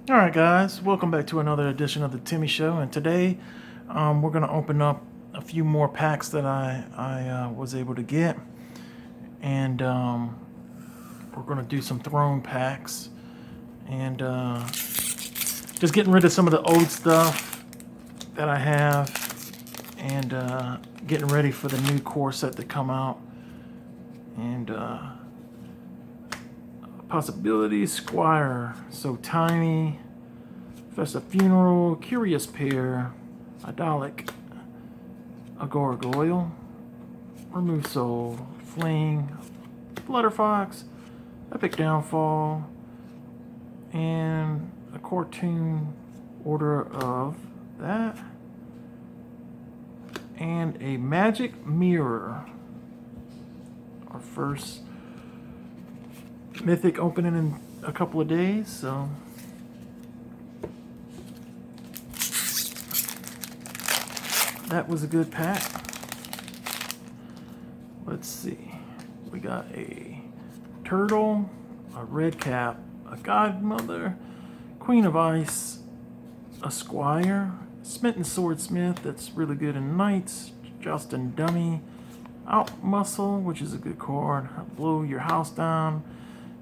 Alright guys, welcome back to another edition of the Timmy Show, and today we're going to open up a few more packs that I was able to get, and we're going to do some throne packs, and just getting rid of some of the old stuff that I have, and getting ready for the new core set to come out, and Possibility, Squire, So Tiny, Festive Funeral, Curious Pair, Idolic, a Gargoyle, Remove Soul, Fling, Flutterfox, Epic Downfall, and a cartoon order of that, and a Magic Mirror. Our first Mythic opening in a couple of days, so that was a good pack. Let's see. We got a Turtle, a Red Cap, a Godmother, Queen of Ice, a Squire, Smitten Swordsmith, that's really good in Knights, Justin Dummy, Out Muscle, which is a good card, Blow Your House Down,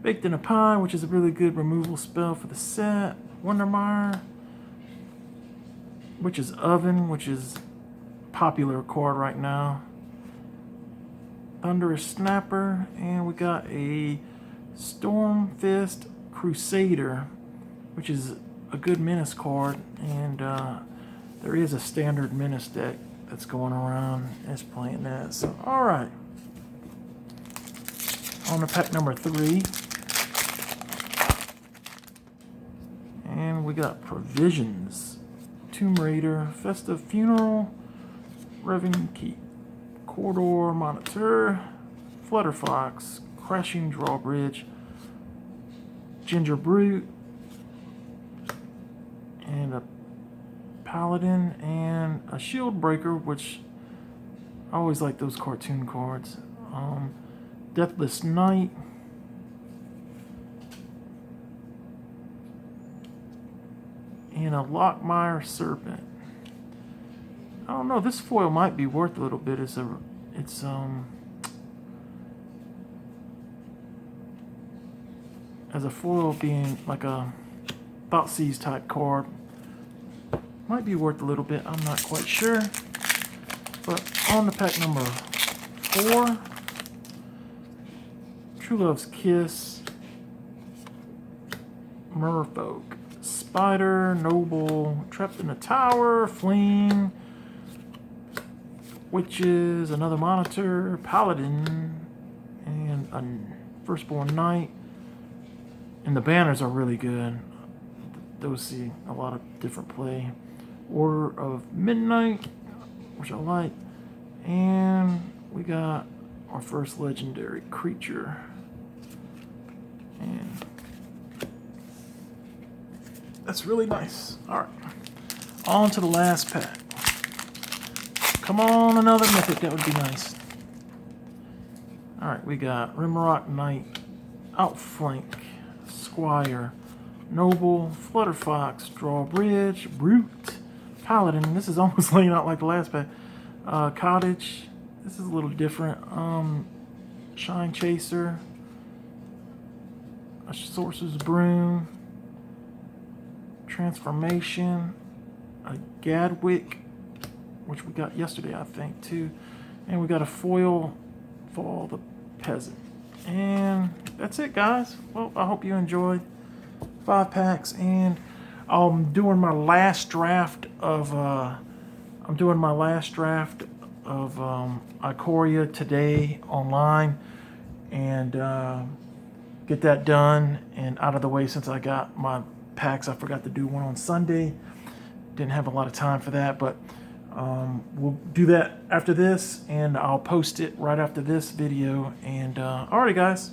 Baked in a Pie, which is a really good removal spell for the set, Wondermire, which is Oven, which is a popular card right now, Thunderous Snapper, and we got a Stormfist Crusader, which is a good Menace card, and there is a standard Menace deck that's going around that's playing that. So, alright. On to pack number 3. And we got Provisions, Tomb Raider, Festive Funeral, Revan Keep, Corridor Monitor, Flutterfox, Crashing Drawbridge, Ginger Brute, and a Paladin, and a Shield Breaker, which I always like those cartoon cards. Deathless Knight, and a Lockmire Serpent. I don't know, this foil might be worth a little bit. It's as a foil, being like a Thoughtseize type card, might be worth a little bit. I'm not quite sure. But on to pack number 4. True Love's Kiss, Merfolk, Spider, Noble, Trapped in a Tower, Fling, Witches, another Monitor, Paladin, and a Firstborn Knight. And the banners are really good. Those see a lot of different play. Order of Midnight, which I like. And we got our first legendary creature. And that's really nice. Alright. On to the last pack. Come on, another mythic. That would be nice. Alright, we got Rimrock Knight, Outflank, Squire, Noble, Flutterfox, Drawbridge, Brute, Paladin. This is almost laying out like the last pack. Cottage. This is a little different. Shine Chaser, a Sorcerer's Broom, Transformation, a Gadwick, which we got yesterday, I think, too. And we got a foil for the Peasant. And that's it, guys. Well, I hope you enjoyed 5 packs. And I'm doing my last draft of Ikoria today online, and get that done and out of the way since I got my packs. I forgot to do one on Sunday. Didn't have a lot of time for that, but we'll do that after this, and I'll post it right after this video. And alrighty, guys.